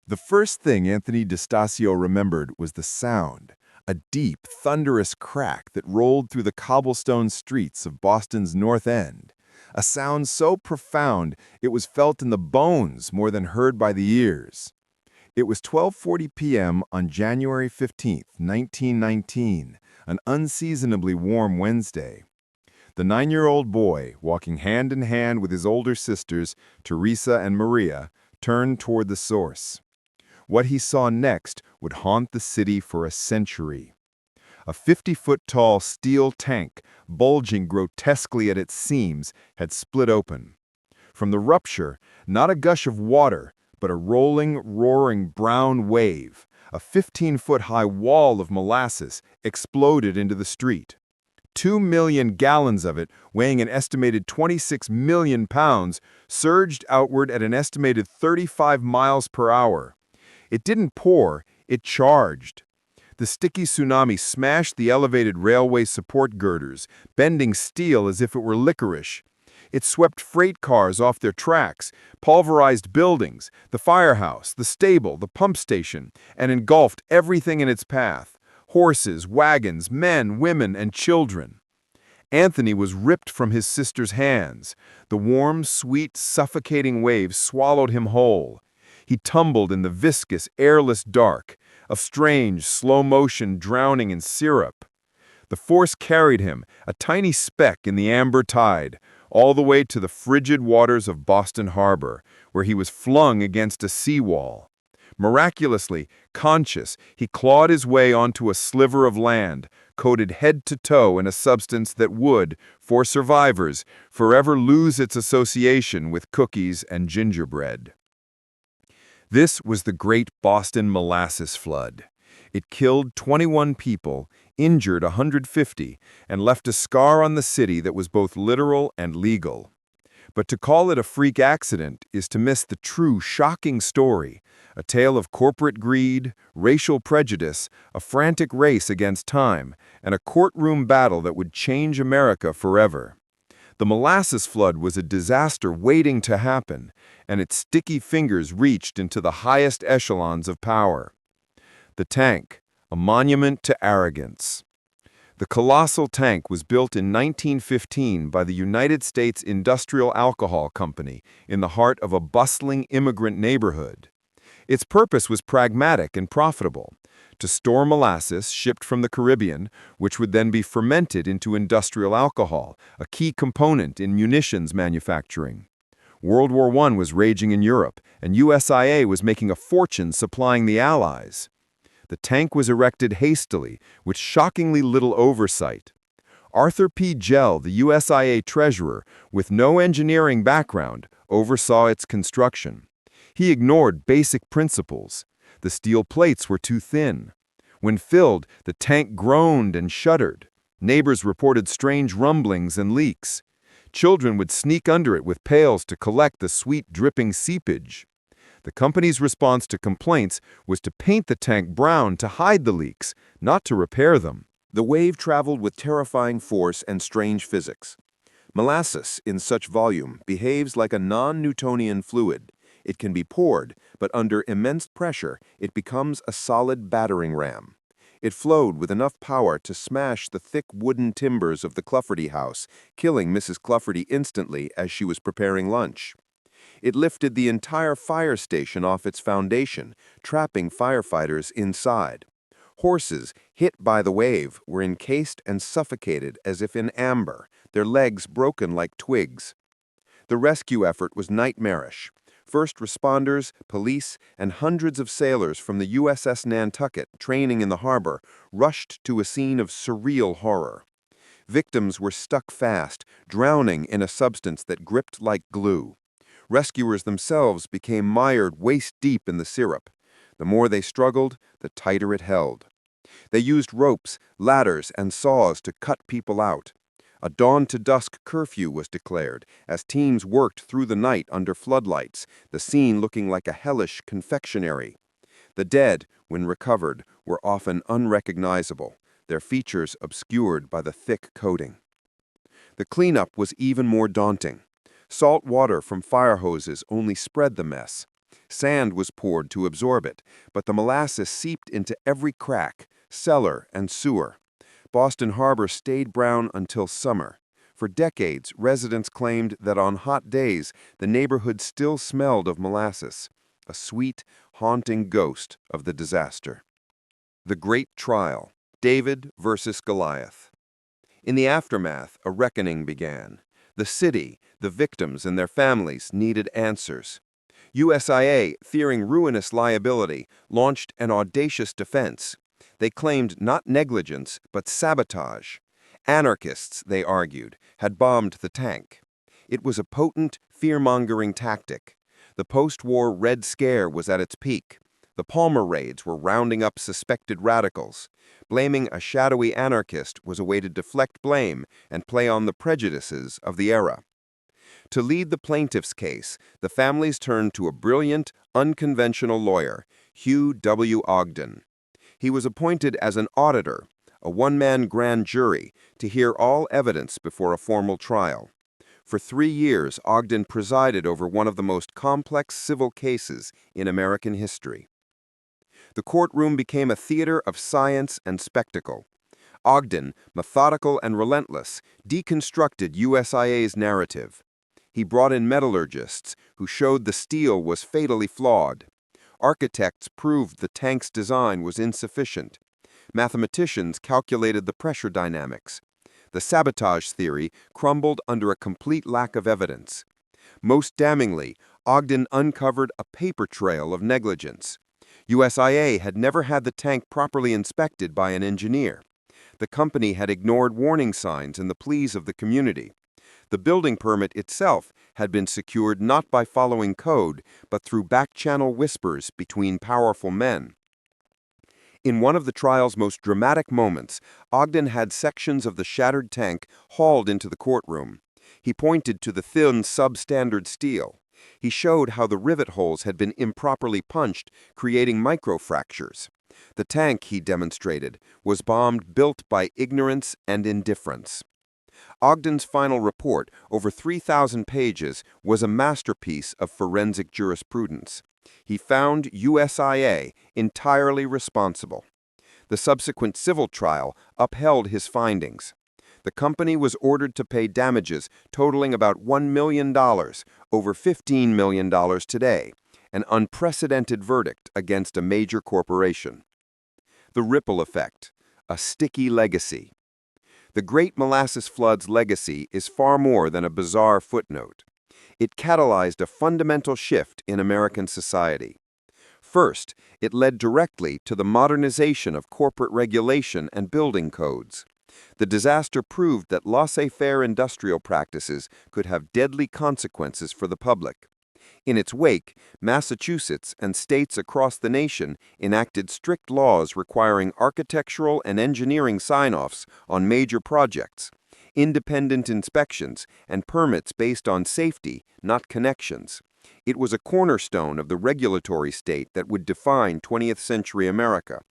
The first thing Anthony di Stasio remembered was the sound, a deep, thunderous crack that rolled through the cobblestone streets of Boston's North End, a sound so profound it was felt in the bones more than heard by the ears. It was 12:40 p.m. on January 15th, 1919, an unseasonably warm Wednesday. The 9-year-old boy, walking hand in hand with his older sisters, Teresa and Maria, turned toward the source. What he saw next would haunt the city for a century. A 50-foot-tall steel tank, bulging grotesquely at its seams, had split open. From the rupture, not a gush of water, but a rolling, roaring brown wave, a 15-foot-high wall of molasses, exploded into the street. 2 million gallons of it, weighing an estimated 26 million pounds, surged outward at an estimated 35 miles per hour. It didn't pour, it charged. The sticky tsunami smashed the elevated railway support girders, bending steel as if it were licorice. It swept freight cars off their tracks, pulverized buildings, the firehouse, the stable, the pump station, and engulfed everything in its path: horses, wagons, men, women, and children. Anthony was ripped from his sister's hands. The warm, sweet, suffocating waves swallowed him whole. He tumbled in the viscous, airless dark, a strange, slow-motion drowning in syrup. The force carried him, a tiny speck in the amber tide, all the way to the frigid waters of Boston Harbor, where he was flung against a seawall. Miraculously, conscious, he clawed his way onto a sliver of land, coated head to toe in a substance that would, for survivors, forever lose its association with cookies and gingerbread. This was the Great Boston Molasses Flood. It killed 21 people, injured 150, and left a scar on the city that was both literal and legal. But to call it a freak accident is to miss the true, shocking story, a tale of corporate greed, racial prejudice, a frantic race against time, and a courtroom battle that would change America forever. The molasses flood was a disaster waiting to happen, and its sticky fingers reached into the highest echelons of power. The tank, a monument to arrogance. The colossal tank was built in 1915 by the United States Industrial Alcohol Company in the heart of a bustling immigrant neighborhood. Its purpose was pragmatic and profitable: to store molasses shipped from the Caribbean, which would then be fermented into industrial alcohol, a key component in munitions manufacturing. World War I was raging in Europe, and USIA was making a fortune supplying the Allies. The tank was erected hastily, with shockingly little oversight. Arthur P. Gell, the USIA treasurer, with no engineering background, oversaw its construction. He ignored basic principles. The steel plates were too thin. When filled, the tank groaned and shuddered. Neighbors reported strange rumblings and leaks. Children would sneak under it with pails to collect the sweet dripping seepage. The company's response to complaints was to paint the tank brown to hide the leaks, not to repair them. The wave traveled with terrifying force and strange physics. Molasses, in such volume, behaves like a non-Newtonian fluid. It can be poured, but under immense pressure, it becomes a solid battering ram. It flowed with enough power to smash the thick wooden timbers of the Clufferty house, killing Mrs. Clufferty instantly as she was preparing lunch. It lifted the entire fire station off its foundation, trapping firefighters inside. Horses, hit by the wave, were encased and suffocated as if in amber, their legs broken like twigs. The rescue effort was nightmarish. First responders, police, and hundreds of sailors from the USS Nantucket, training in the harbor, rushed to a scene of surreal horror. Victims were stuck fast, drowning in a substance that gripped like glue. Rescuers themselves became mired waist-deep in the syrup. The more they struggled, the tighter it held. They used ropes, ladders, and saws to cut people out. A dawn-to-dusk curfew was declared as teams worked through the night under floodlights, the scene looking like a hellish confectionery. The dead, when recovered, were often unrecognizable, their features obscured by the thick coating. The cleanup was even more daunting. Salt water from fire hoses only spread the mess. Sand was poured to absorb it, but the molasses seeped into every crack, cellar, and sewer. Boston Harbor stayed brown until summer. For decades, residents claimed that on hot days, the neighborhood still smelled of molasses, a sweet, haunting ghost of the disaster. The Great Trial, David versus Goliath. In the aftermath, a reckoning began. The city, the victims, and their families needed answers. USIA, fearing ruinous liability, launched an audacious defense. They claimed not negligence, but sabotage. Anarchists, they argued, had bombed the tank. It was a potent, fear-mongering tactic. The post-war Red Scare was at its peak. The Palmer raids were rounding up suspected radicals. Blaming a shadowy anarchist was a way to deflect blame and play on the prejudices of the era. To lead the plaintiff's case, the families turned to a brilliant, unconventional lawyer, Hugh W. Ogden. He was appointed as an auditor, a one-man grand jury, to hear all evidence before a formal trial. For 3 years, Ogden presided over one of the most complex civil cases in American history. The courtroom became a theater of science and spectacle. Ogden, methodical and relentless, deconstructed USIA's narrative. He brought in metallurgists who showed the steel was fatally flawed. Architects proved the tank's design was insufficient. Mathematicians calculated the pressure dynamics. The sabotage theory crumbled under a complete lack of evidence. Most damningly, Ogden uncovered a paper trail of negligence. USIA had never had the tank properly inspected by an engineer. The company had ignored warning signs and the pleas of the community. The building permit itself had been secured not by following code, but through back-channel whispers between powerful men. In one of the trial's most dramatic moments, Ogden had sections of the shattered tank hauled into the courtroom. He pointed to the thin, substandard steel. He showed how the rivet holes had been improperly punched, creating microfractures. The tank, he demonstrated, was bombed built by ignorance and indifference. Ogden's final report, over 3,000 pages, was a masterpiece of forensic jurisprudence. He found USIA entirely responsible. The subsequent civil trial upheld his findings. The company was ordered to pay damages totaling about $1 million, over $15 million today, an unprecedented verdict against a major corporation. The ripple effect, a sticky legacy. The Great Molasses Flood's legacy is far more than a bizarre footnote. It catalyzed a fundamental shift in American society. First, it led directly to the modernization of corporate regulation and building codes. The disaster proved that laissez-faire industrial practices could have deadly consequences for the public. In its wake, Massachusetts and states across the nation enacted strict laws requiring architectural and engineering sign-offs on major projects, independent inspections, and permits based on safety, not connections. It was a cornerstone of the regulatory state that would define 20th century America.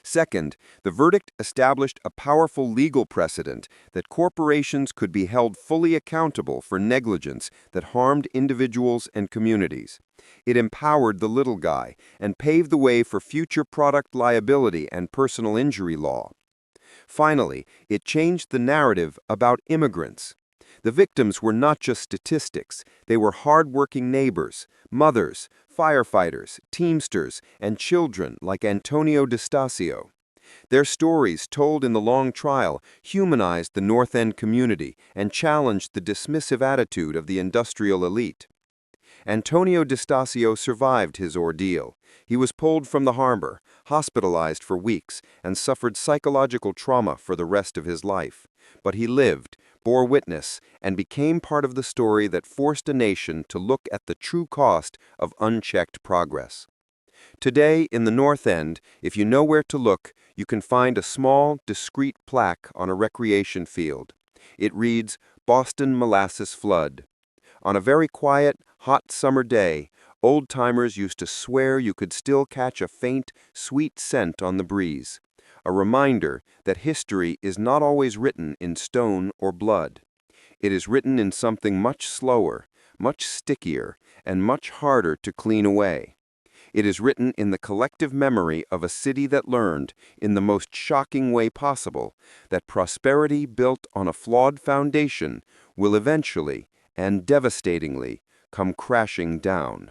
Second, the verdict established a powerful legal precedent that corporations could be held fully accountable for negligence that harmed individuals and communities. It empowered the little guy and paved the way for future product liability and personal injury law. Finally, it changed the narrative about immigrants. The victims were not just statistics, they were hard-working neighbors, mothers, firefighters, teamsters, and children like Anthony di Stasio. Their stories, told in the long trial, humanized the North End community and challenged the dismissive attitude of the industrial elite. Anthony di Stasio survived his ordeal. He was pulled from the harbor, hospitalized for weeks, and suffered psychological trauma for the rest of his life. But he lived, bore witness, and became part of the story that forced a nation to look at the true cost of unchecked progress. Today, in the North End, if you know where to look, you can find a small, discreet plaque on a recreation field. It reads, "Boston Molasses Flood." On a very quiet, hot summer day, old-timers used to swear you could still catch a faint, sweet scent on the breeze. A reminder that history is not always written in stone or blood. It is written in something much slower, much stickier, and much harder to clean away. It is written in the collective memory of a city that learned, in the most shocking way possible, that prosperity built on a flawed foundation will eventually, and devastatingly, come crashing down.